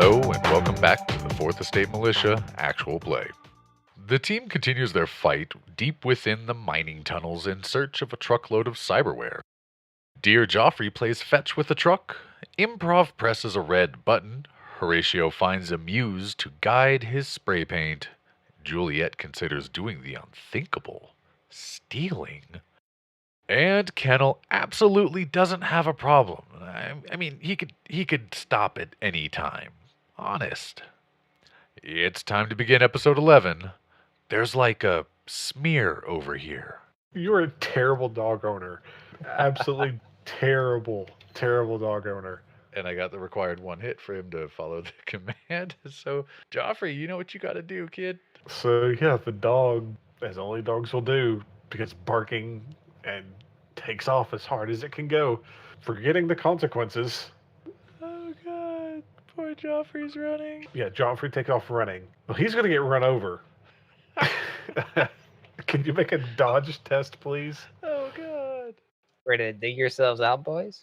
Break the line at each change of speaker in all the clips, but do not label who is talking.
Hello and welcome back to the Fourth Estate Militia Actual Play. The team continues their fight deep within the mining tunnels in search of a truckload of cyberware. Dear Jofferey plays fetch with the truck. Improv presses a red button. Horatio finds a Muse to guide his spray paint. Juliet considers doing the unthinkable, stealing. And Kennel absolutely doesn't have a problem. I mean, he could stop at any time. Honest. It's time to begin episode 11. There's like a smear over here.
You're a terrible dog owner. Absolutely terrible dog owner.
And I got the required one hit for him to follow the command. So, Joffrey, you know what you got to do, kid.
So, yeah, the dog, as only dogs will do, begins barking and takes off as hard as it can go, forgetting the consequences.
Oh, God. Poor Joffrey's running.
Yeah, Joffrey takes off running. Well, he's going to get run over. Can you make a dodge test, please?
Oh, God.
Ready to dig yourselves out, boys?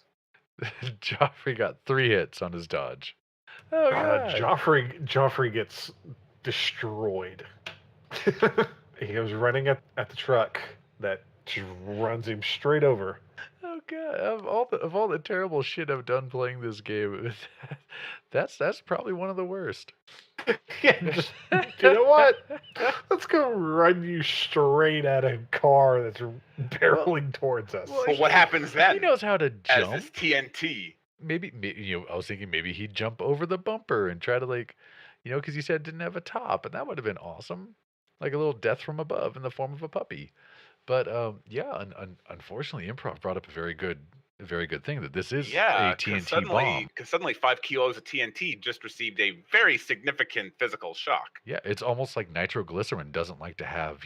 Joffrey got 3 hits on his dodge. Oh, God.
Joffrey gets destroyed. He goes running at the truck that just runs him straight over.
Oh God! Of all the terrible shit I've done playing this game, that's probably one of the worst.
Yeah, just, you know what? Let's go run you straight at a car that's barreling towards us.
Well, what happens then?
He knows how to jump.
As this TNT.
Maybe I was thinking maybe he'd jump over the bumper and try to because you said it didn't have a top, and that would have been awesome, like a little death from above in the form of a puppy. But unfortunately, Improv brought up a very good thing that this is a TNT bomb.
Because suddenly 5 kilos of TNT just received a very significant physical shock.
Yeah, it's almost like nitroglycerin doesn't like to have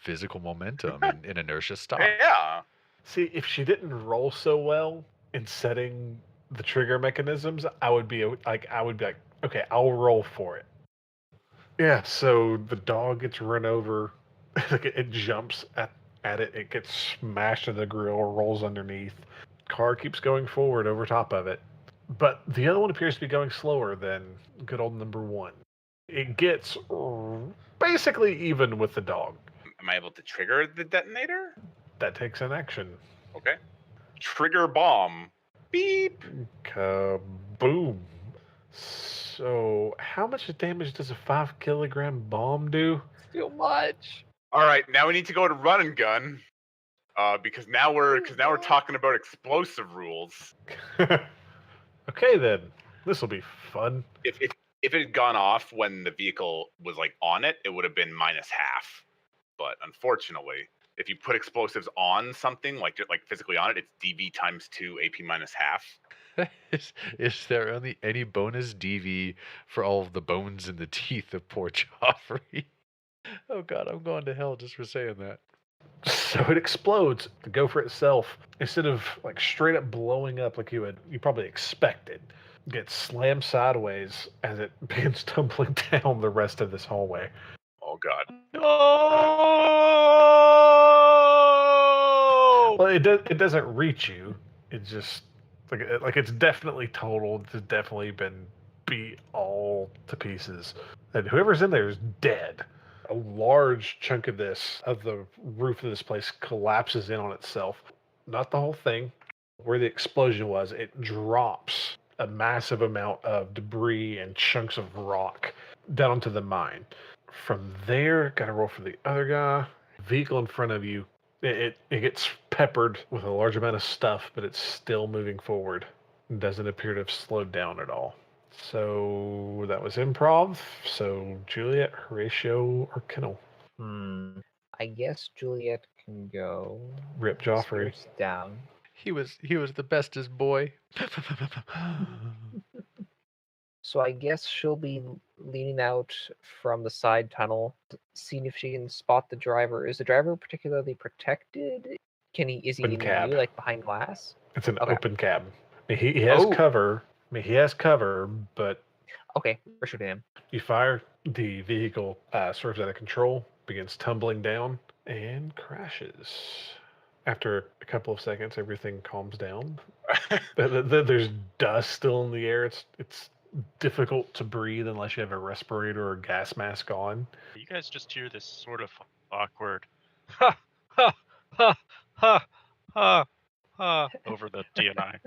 physical momentum and inertia stop.
Yeah.
See, if she didn't roll so well in setting the trigger mechanisms, I would be like, okay, I'll roll for it. Yeah, so the dog gets run over. Like it jumps at it. It gets smashed in the grill, rolls underneath. Car keeps going forward over top of it. But the other one appears to be going slower than good old number 1. It gets basically even with the dog.
Am I able to trigger the detonator?
That takes an action.
Okay. Trigger bomb. Beep.
Kaboom. So, how much damage does a 5 kilogram bomb do?
Too much.
All right, now we need to go to run and gun, because now we're talking about explosive rules.
Okay, then this will be fun.
If it had gone off when the vehicle was on it, it would have been -half. But unfortunately, if you put explosives on something like physically on it, it's DV times 2 AP -half.
Is there only any bonus DV for all of the bones in the teeth of poor Joffrey? Oh God, I'm going to hell just for saying that.
So it explodes to go for itself. Instead of straight up blowing up like you probably expected, it gets slammed sideways as it begins tumbling down the rest of this hallway.
Oh God.
Oh! Well, it doesn't reach you. It just it's definitely totaled. It's definitely been beat all to pieces. And whoever's in there is dead. A large chunk of the roof of this place collapses in on itself. Not the whole thing. Where the explosion was, it drops a massive amount of debris and chunks of rock down onto the mine. From there, gotta roll for the other guy. Vehicle in front of you, it gets peppered with a large amount of stuff, but it's still moving forward. It doesn't appear to have slowed down at all. So that was Improv. So Juliet, Horatio, or Kennel?
I guess Juliet can go.
Rip Jofferey.
Down.
He was the bestest boy.
So I guess she'll be leaning out from the side tunnel, seeing if she can spot the driver. Is the driver particularly protected? Is he in view, behind glass?
It's an open cab. He has cover. He has cover, but...
Okay, we're shooting him.
You fire, the vehicle swerves out of control, begins tumbling down, and crashes. After a couple of seconds, everything calms down. There's dust still in the air. It's difficult to breathe unless you have a respirator or gas mask on.
You guys just hear this sort of awkward ha ha ha ha ha ha over the DNI.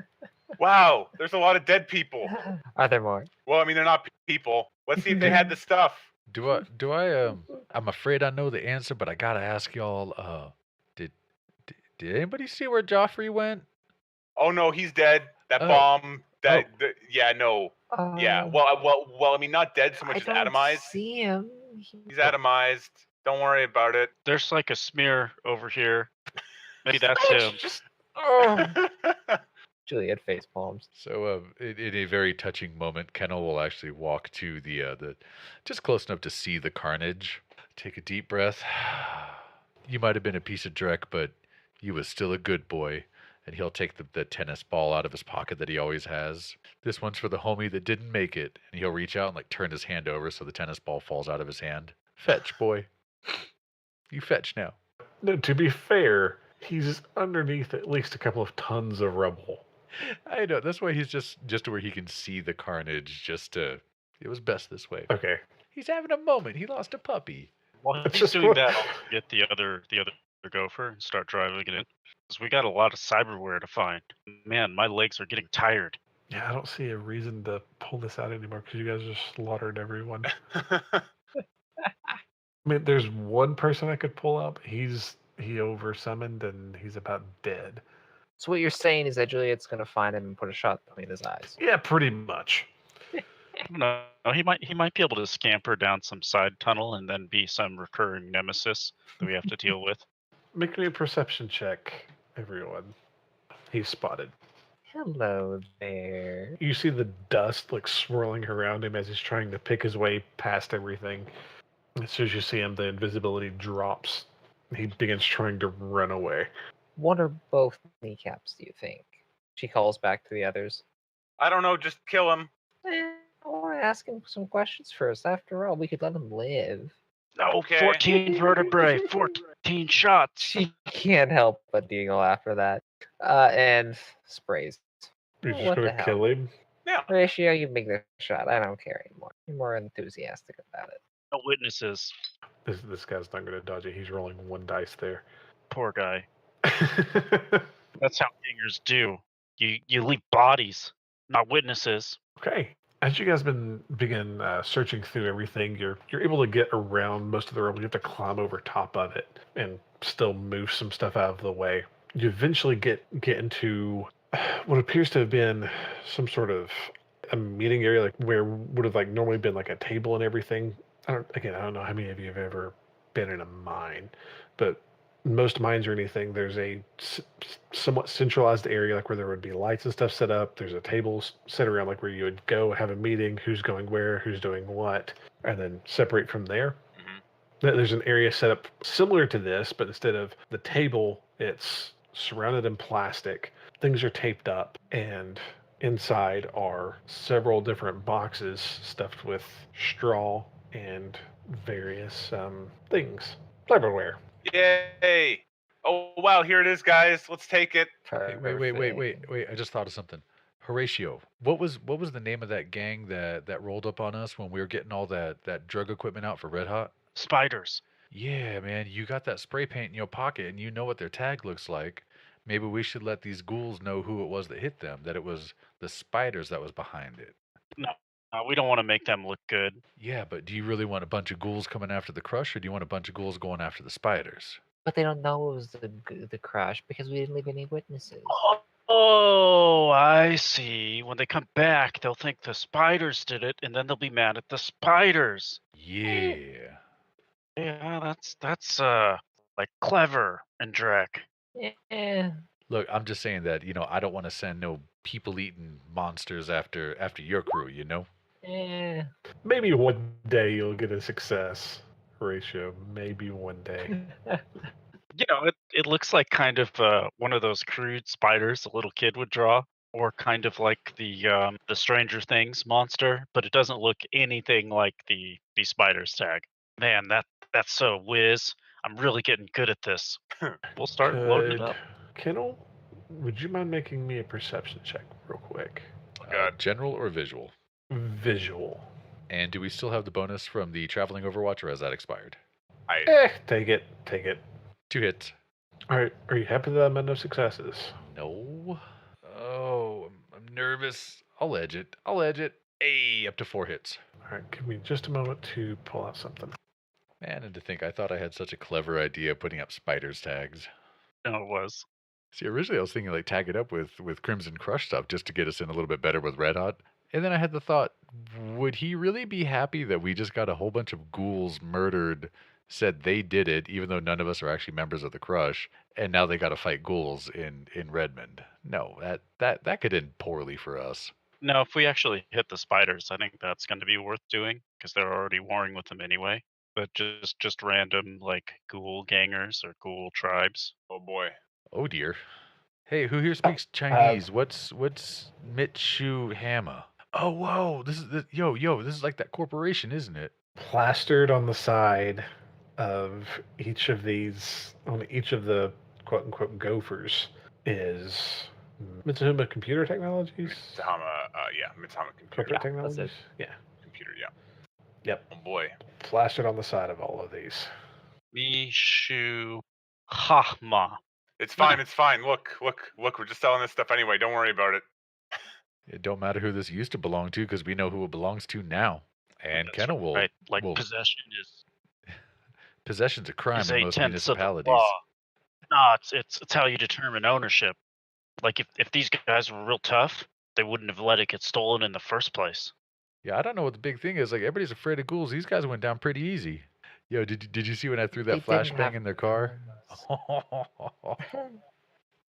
Wow, there's a lot of dead people.
Are there more?
Well, I mean, they're not people. Let's see if they had the stuff.
I'm afraid I know the answer, but I gotta ask y'all, did anybody see where Jofferey went?
Oh no, he's dead. That
Oh.
bomb. Yeah, no. Yeah. Well. I mean, not dead so much as
I don't
atomized.
see him.
He's atomized. Don't worry about it.
There's like a smear over here. Maybe that's him.
Juliet face palms.
So, in a very touching moment, Kennel will actually walk to the just close enough to see the carnage. Take a deep breath. You might have been a piece of dreck, but you was still a good boy. And he'll take the tennis ball out of his pocket that he always has. This one's for the homie that didn't make it. And he'll reach out and like turn his hand over so the tennis ball falls out of his hand. Fetch, boy. You fetch now.
No, to be fair, he's underneath at least a couple of tons of rubble.
I know. That's why he's just to where he can see the carnage. It was best this way.
Okay.
He's having a moment. He lost a puppy.
While
It's
he's
just
doing
what-
that, I'll get the other gopher and start driving it in. Because we got a lot of cyberware to find. Man, my legs are getting tired.
Yeah, I don't see a reason to pull this out anymore because you guys just slaughtered everyone. I mean, there's one person I could pull out. But he over summoned and he's about dead.
So what you're saying is that Juliet's gonna find him and put a shot between his eyes.
Yeah, pretty much.
No, he might be able to scamper down some side tunnel and then be some recurring nemesis that we have to deal with.
Make me a perception check, everyone. He's spotted.
Hello there.
You see the dust like swirling around him as he's trying to pick his way past everything. As soon as you see him, the invisibility drops. He begins trying to run away.
One or both kneecaps, do you think? She calls back to the others.
I don't know. Just kill him.
I want to ask him some questions first. After all, we could let him live.
Oh,
Okay.
14 vertebrae, 14 shots.
She can't help but giggle after that. And sprays.
You're
Oh,
just
what
going
the
to
hell?
kill him?
Yeah.
Horatio, you make the shot. I don't care anymore. You're more enthusiastic about it.
No witnesses.
This guy's not going to dodge it. He's rolling one dice there.
Poor guy. That's how gingers do. You leave bodies, not witnesses.
Okay. As you guys begin searching through everything, you're able to get around most of the rubble. You have to climb over top of it and still move some stuff out of the way. You eventually get into what appears to have been some sort of a meeting area, like where would have like normally been like a table and everything. I don't know how many of you have ever been in a mine, but most mines or anything, there's a somewhat centralized area like where there would be lights and stuff set up. There's a table set around like where you would go have a meeting, who's going where, who's doing what, and then separate from there. There's an area set up similar to this, but instead of the table, it's surrounded in plastic. Things are taped up, and inside are several different boxes stuffed with straw and various things. Cyberware.
Yay! Oh wow, here it is, guys. Let's take it.
Hey, wait! I just thought of something. Horatio, what was the name of that gang that rolled up on us when we were getting all that drug equipment out for Red Hot?
Spiders.
Yeah, man, you got that spray paint in your pocket and you know what their tag looks like. Maybe we should let these ghouls know who it was that hit them, that it was the spiders that was behind it.
No, we don't want to make them look good.
Yeah, but do you really want a bunch of ghouls coming after the Crush, or do you want a bunch of ghouls going after the spiders?
But they don't know it was the crash because we didn't leave any witnesses.
Oh, I see. When they come back, they'll think the spiders did it, and then they'll be mad at the spiders.
Yeah.
Yeah, that's like clever and Drek.
Eh.
Look, I'm just saying that, I don't want to send no people-eating monsters after your crew, you know?
Eh.
Maybe one day you'll get a success, Horatio. Maybe one day.
It looks like kind of one of those crude spiders a little kid would draw, or kind of like the Stranger Things monster, but it doesn't look anything like the spiders tag. Man, that's so whiz. I'm really getting good at this. We'll start loading it up.
Kennel, would you mind making me a perception check real quick?
General or visual?
Visual.
And do we still have the bonus from the traveling Overwatch, or has that expired?
Take it.
2 hits.
All right. Are you happy that I'm at no successes?
No. Oh, I'm nervous. I'll edge it. Hey, up to 4 hits.
All right. Give me just a moment to pull out something.
Man, and to think I thought I had such a clever idea putting up spiders tags.
No, it was.
See, originally I was thinking like tag it up with Crimson Crush stuff just to get us in a little bit better with Red Hot. And then I had the thought, would he really be happy that we just got a whole bunch of ghouls murdered, said they did it, even though none of us are actually members of the Crush, and now they got to fight ghouls in Redmond? No, that could end poorly for us.
No, if we actually hit the spiders, I think that's going to be worth doing because they're already warring with them anyway. But just random like ghoul gangers or ghoul tribes.
Oh boy.
Oh dear. Hey, who here speaks Chinese? What's Mitsu Hama? Oh whoa, this is this is like that corporation, isn't it?
Plastered on the side of each of these, on each of the quote unquote gophers, is Mitsuhama Computer Technologies.
Mitsuhama Computer.
Corporate Technologies. Yeah.
Computer. Yeah.
Yep.
Oh boy.
Plastered on the side of all of these.
Mishu Hama.
It's fine. It's fine. Look. We're just selling this stuff anyway. Don't worry about it.
It don't matter who this used to belong to because we know who it belongs to now. And
That's
Kennel will.
right. Like
will-
possession
Possession's a crime
is
in
a
most
tenth of the
municipalities.
law. No, it's how you determine ownership. Like if these guys were real tough, they wouldn't have let it get stolen in the first place.
Yeah, I don't know what the big thing is. Like everybody's afraid of ghouls. These guys went down pretty easy. Yo, did you see when I threw that
They didn't
flashbang
have
in their car?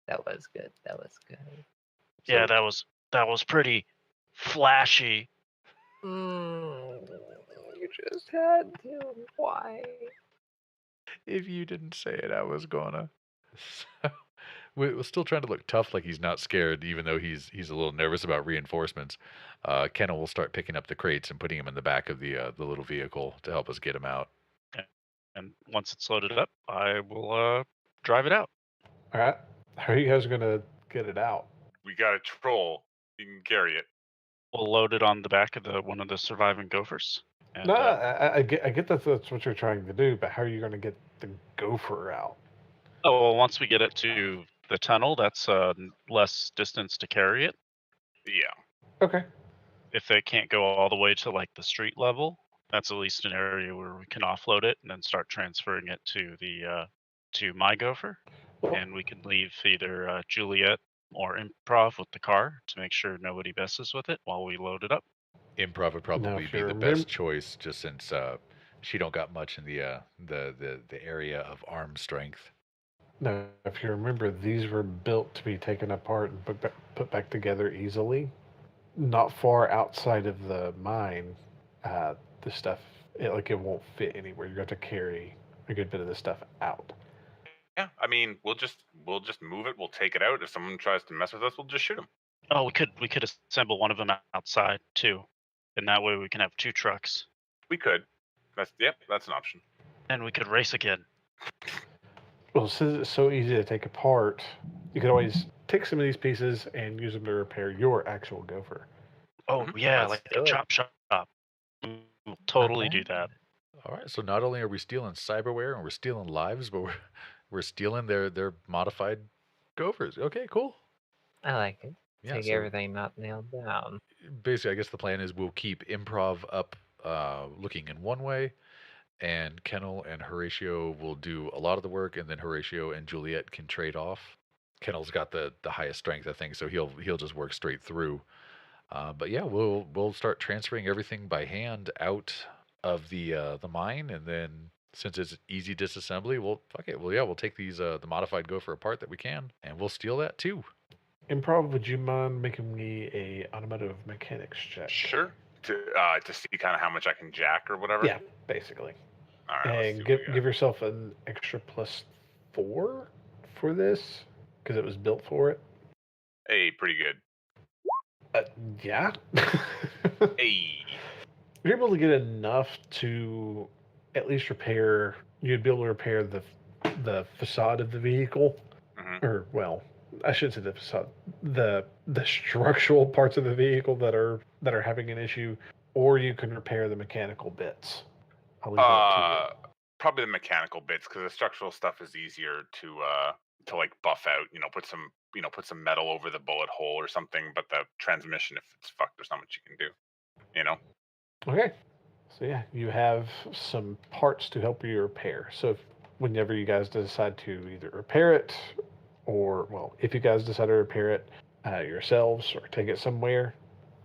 That was good.
Yeah, that was pretty flashy.
You just had to. Why?
If you didn't say it, I was gonna. We're still trying to look tough, like he's not scared, even though he's a little nervous about reinforcements. Kennel will start picking up the crates and putting them in the back of the little vehicle to help us get him out.
And once it's loaded up, I will drive it out.
All right. How are you guys going to get it out?
We got a troll. You can carry it.
We'll load it on the back of one of the surviving gophers. And,
No, I get that's what you're trying to do, but how are you going to get the gopher out?
Oh, well, once we get it to the tunnel, that's less distance to carry it.
Yeah.
Okay.
If they can't go all the way to like the street level, that's at least an area where we can offload it and then start transferring it to the to my gopher.
Well,
And we can leave either Juliet or Improv with the car to make sure nobody messes with it while we load it up.
Improv would probably
if
be
you
the
remem-
best choice, just since she don't got much in the area of arm strength.
No, if you remember, these were built to be taken apart and put back together easily. Not far outside of the mine, the stuff it won't fit anywhere. You're going to carry a good bit of the stuff out.
Yeah. I mean, we'll just move it. We'll take it out. If someone tries to mess with us, we'll just shoot them.
Oh, we could assemble one of them outside too, and that way we can have 2 trucks.
We could. That's an option.
And we could race again.
Well, since it's so easy to take apart, you could always take some of these pieces and use them to repair your actual gopher.
Oh yeah,
Let's
like
do
a
it.
chop shop. We'll totally do that.
All right, so not only are we stealing cyberware and we're stealing lives, but we're stealing their modified gophers. Okay, cool.
I like it.
Yeah,
Take
so
everything not nailed down.
basically, I guess the plan is we'll keep Improv up, looking in one way, and Kennel and Horatio will do a lot of the work, and then Horatio and Juliet can trade off. Kennel's got the highest strength, I think, so he'll just work straight through. But yeah, we'll start transferring everything by hand out of the mine, and then since it's easy disassembly, we'll take these the modified gopher apart that we can, and we'll steal that too.
Improv, would you mind making me a automotive mechanics check?
Sure. To see kind of how much I can jack or whatever.
Yeah, basically.
All right. let's
And
see
give
what we
give
got.
yourself an extra +4 for this because it was built for it.
Hey, pretty good.
Yeah.
Hey.
You're able to get enough to at least repair. You'd be able to repair the facade of the vehicle,
Mhm.
or well, I should say the facade, the structural parts of the vehicle that are that are having an issue, or you can repair the mechanical bits. I'll leave it up to you.
Probably the mechanical bits, because the structural stuff is easier to like buff out. Put some metal over the bullet hole or something. But the transmission, if it's fucked, there's not much you can do.
Okay. So yeah, you have some parts to help you repair. So whenever you guys decide to either repair it, or well, if you guys decide to repair it yourselves or take it somewhere,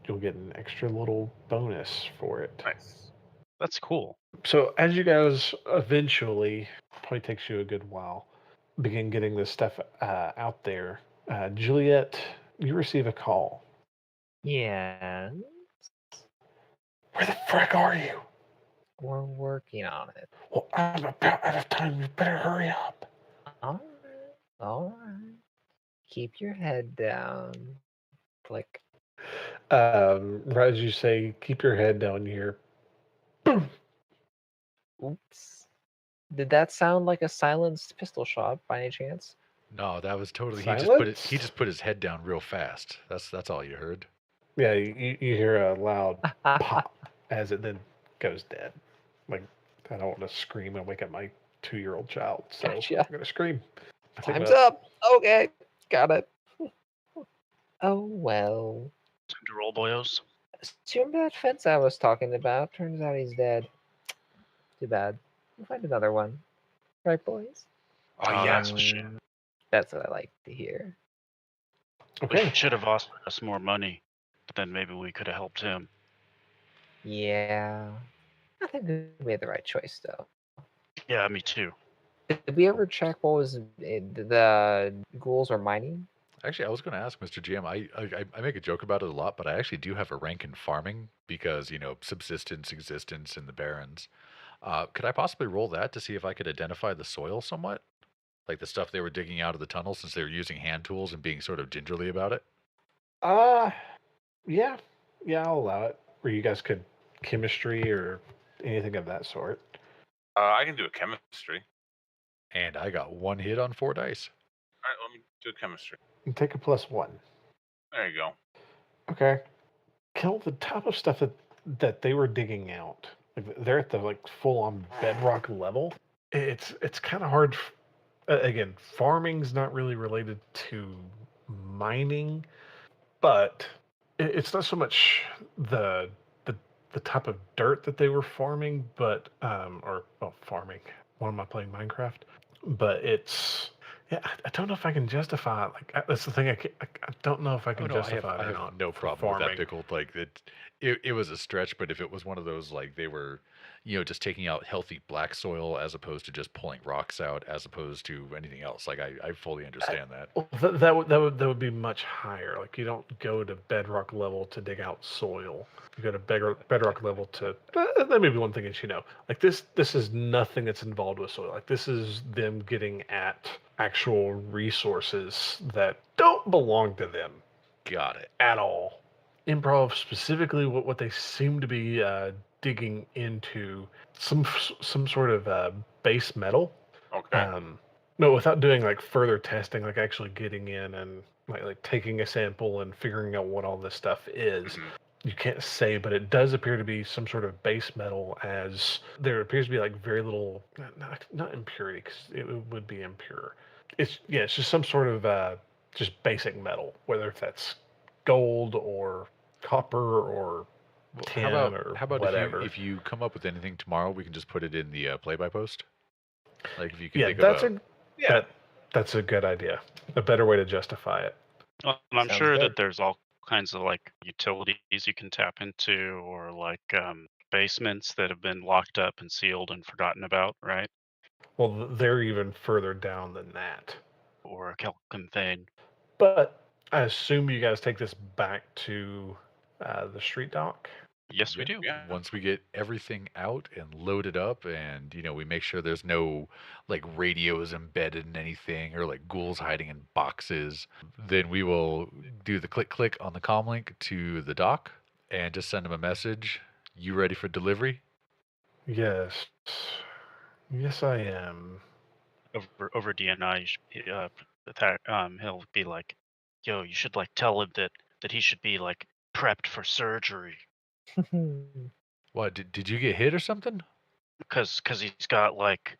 you'll get an extra little bonus for it.
Nice.
That's cool.
So as you guys eventually, probably takes you a good while, begin getting this stuff out there, Juliet, you receive a call.
Yeah,
Where the frick are you?
we're working on it.
Well, I'm about out of time. You better hurry up.
All right. Keep your head down. Click.
Right as you say, keep your head down here. Boom.
Oops. Did that sound like a silenced pistol shot by any chance?
No, that was totally.
Silence?
He just put his head down real fast. That's all you heard.
Yeah, you hear a loud pop as it then goes dead. Like, I don't want to scream and wake up my 2-year-old child, so
Gotcha.
I'm going to scream.
Time's up. Okay, got it. Oh well.
Time to roll, boyos.
So remember that fence I was talking about? Turns out he's dead. Too bad. We'll find another one. Right, boys?
Oh yeah.
That's a shame.
That's what I like to hear.
Okay.
We should have asked us more money, but then maybe we could have helped him.
Yeah. I think we made the right choice, though.
Yeah, me too.
Did we ever check what was the ghouls are mining?
Actually, I was going to ask Mr. GM. I make a joke about it a lot, but I actually do have a rank in farming because subsistence, existence, and the barrens. Could I possibly roll that to see if I could identify the soil somewhat, like the stuff they were digging out of the tunnel, since they were using hand tools and being sort of gingerly about it?
Yeah, I'll allow it. Where you guys could chemistry or anything of that sort.
I can do a chemistry.
And I got 1 hit on 4 dice.
All right, let me do chemistry.
And take a +1.
There you go.
Okay. Kill the type of stuff that they were digging out. Like they're at the full on bedrock level. It's kind of hard. Again, farming's not really related to mining, but it's not so much the type of dirt that they were farming, but farming. Why am I playing Minecraft? But it's I don't know if I can justify it. That's the thing. I don't know if I can justify it.
I have no problem with that, Pickle. It was a stretch, but if it was one of those they were, just taking out healthy black soil as opposed to just pulling rocks out, as opposed to anything else. I fully understand that.
Well, that would be much higher. You don't go to bedrock level to dig out soil. You go to bedrock level to. That may be one thing that this is nothing that's involved with soil. This is them getting at actual resources that don't belong to them.
Got it.
At all. Improv specifically, what they seem to be digging into some sort of base metal.
Okay.
No, without doing further testing, actually getting in and like taking a sample and figuring out what all this stuff is.
Mhm.
You can't say, but it does appear to be some sort of base metal, as there appears to be very little, not impurity, because it would be impure. It's just some sort of just basic metal, whether if that's gold or copper or tin
how
or
about
whatever.
if you come up with anything tomorrow, we can just put it in the play-by-post. If you can think
that's a good idea. A better way to justify it.
Well, and I'm
Sounds
sure
good.
that there's all kinds of utilities you can tap into, or basements that have been locked up and sealed and forgotten about, right?
Well, they're even further down than that.
Or a Kelkin thing.
But I assume you guys take this back to the street dock.
Yes, we do.
Yeah.
Once we get everything out and loaded up, and we make sure there's no radios embedded in anything or ghouls hiding in boxes, then we will do the click on the comm link to the dock and just send them a message. You ready for delivery?
Yes, I am.
Over DNI, he'll be like, "Yo, you should tell him that he should be prepped for surgery
What, did you get hit or something?
because he's got like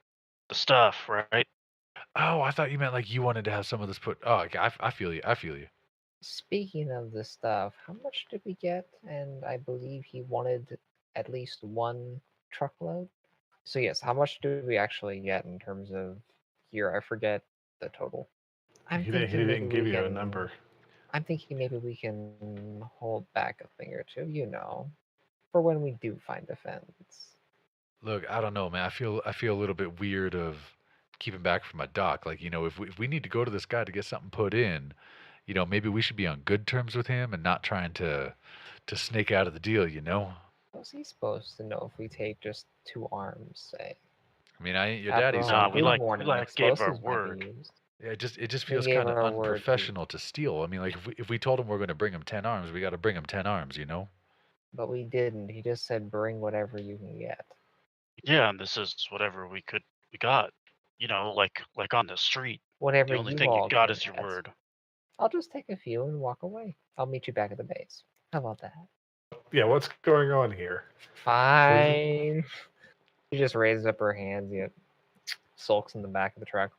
the stuff, right?
Oh, I thought you meant like you wanted to have some of this put. Oh, okay, I feel you. I feel you.
Speaking of the stuff, how much did we get? And I believe he wanted at least one truckload. So yes, how much do we actually get in terms of gear? I forget the total. I'm
He
thinking maybe
didn't give
we
you a
can.
number.
I'm thinking maybe we can hold back a thing or two, for when we do find a fence.
Look, I don't know, man. I feel a little bit weird of keeping back from my doc. Like, if we need to go to this guy to get something put in, maybe we should be on good terms with him and not trying to snake out of the deal,
How's he supposed to know if we take just 2 arms, say?
I mean, I ain't your
After
daddy,
all,
so
Nah,
food warning
gave our
explosives might be
word.
used.
yeah, it just
We
feels
gave
kind of
our word to.
unprofessional to steal. I mean, like if we told him we're going to bring him 10 arms, we got to bring him 10 arms,
But we didn't. He just said bring whatever you can get.
Yeah, and this is whatever we got. Like on the street.
Whatever
The only
you
thing you
all
got
can
is your
get.
word.
I'll just take a few and walk away. I'll meet you back at the base. How about that?
Yeah, what's going on here?
Fine. She just raises up her hands, sulks in the back of the truck.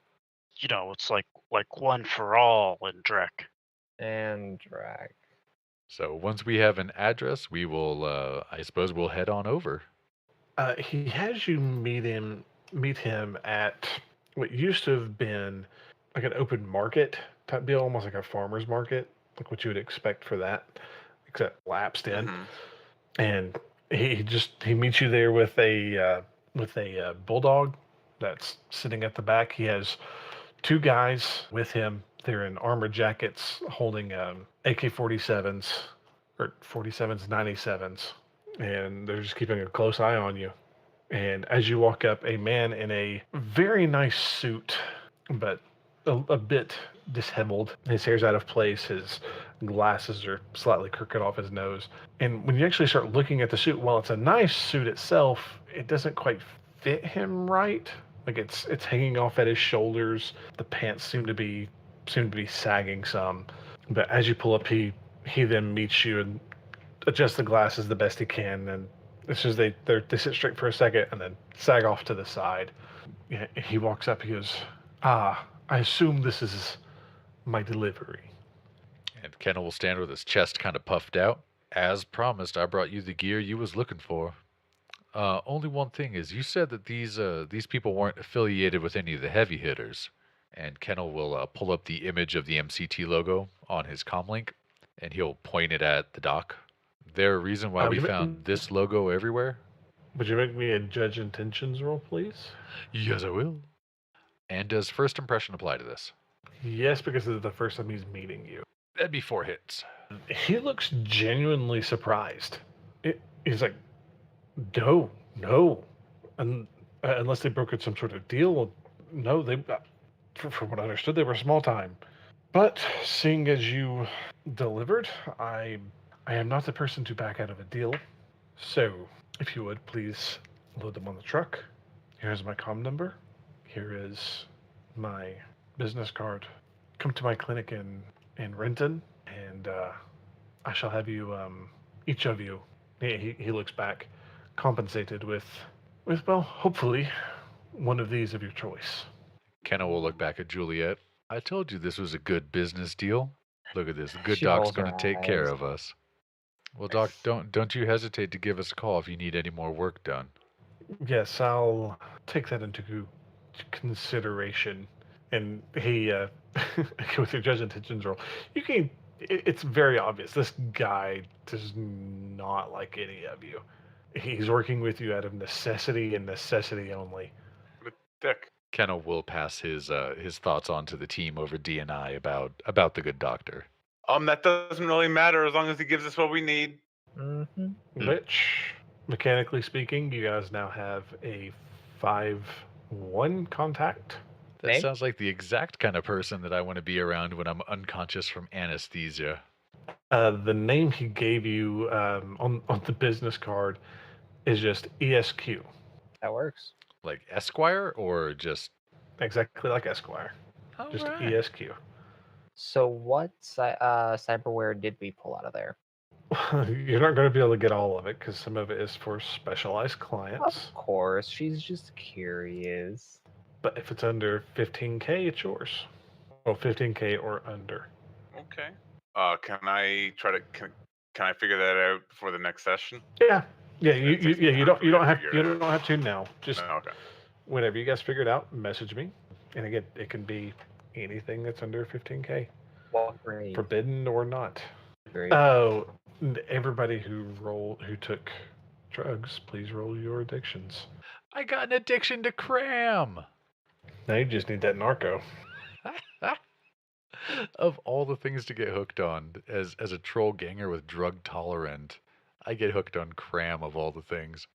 It's like one for all in Drek.
And drag.
So once we have an address, we will, I suppose we'll head on over.
He has you meet him at what used to have been like an open market type deal, almost like a farmer's market, like what you would expect for that, except lapsed in.
Mhm.
And he meets you there with a bulldog that's sitting at the back. He has 2 guys with him. They're in armored jackets, holding AK-47s or 47s, 97s, and they're just keeping a close eye on you. And as you walk up, a man in a very nice suit, but a bit disheveled. His hair's out of place. His glasses are slightly crooked off his nose. And when you actually start looking at the suit, while it's a nice suit itself, it doesn't quite fit him right. Like it's hanging off at his shoulders. The pants seem to be sagging some. But as you pull up, he then meets you and adjusts the glasses the best he can, and as soon as they sit straight for a second and then sag off to the side. Yeah, he walks up. He goes, "Ah, I assume this is my delivery."
And Kennel will stand with his chest kind of puffed out. As promised, I brought you the gear you was looking for. Only one thing is, you said that these people weren't affiliated with any of the heavy hitters. And Kennel will pull up the image of the MCT logo on his comlink, and he'll point it at the dock. There a reason why we found this logo everywhere?
Would you make me a judge intentions roll, please?
Yes, I will. And does first impression apply to this?
Yes, because this is the first time he's meeting you.
That'd be 4 hits.
He looks genuinely surprised. He's like, no, and unless they brokered some sort of deal, no, they, from what I understood, they were small time. But seeing as you delivered, I am not the person to back out of a deal. So, if you would please load them on the truck. Here's my comm number. Here is my business card. Come to my clinic in Renton, and I shall have you, each of you, he looks back, compensated with, well, hopefully, one of these of your choice.
Kennel will look back at Juliet. I told you this was a good business deal. Look at this. The good
She
doc's
rolls
going to
her
take care
eyes.
of us. Well, Doc, don't you hesitate to give us a call if you need any more work done.
Yes, I'll take that into consideration. And he, with your judge intentions roll, you can. It's very obvious. This guy does not like any of you. He's working with you out of necessity and necessity only.
What a dick.
Kennel will pass his thoughts on to the team over D&I about the good doctor.
That doesn't really matter as long as he gives us what we need.
Mm-hmm.
Which, mechanically speaking, you guys now have a 5-1 contact.
That
Name?
sounds like the exact kind of person that I want to be around when I'm unconscious from anesthesia.
The name he gave you on the business card is just ESQ,
That works.
Like Esquire or just...
exactly like Esquire, just
Alright.
ESQ.
So what cyberware did we pull out of there?
You're not going to be able to get all of it because some of it is for specialized clients.
Of course, she's just curious.
But if it's under 15K, it's yours. Well, 15K or under.
Okay. Can I try to can I figure that out for the next session?
Yeah. You don't have to now. Just
No, okay.
whenever you guys figure it out, message me. And again, it can be anything that's under 15K,
What grade?
forbidden or not.
Grade?
Oh, everybody who took drugs, please roll your addictions.
I got an addiction to cram.
Now you just need that narco.
Of all the things to get hooked on, as a troll ganger with drug tolerant, I get hooked on cram of all the things.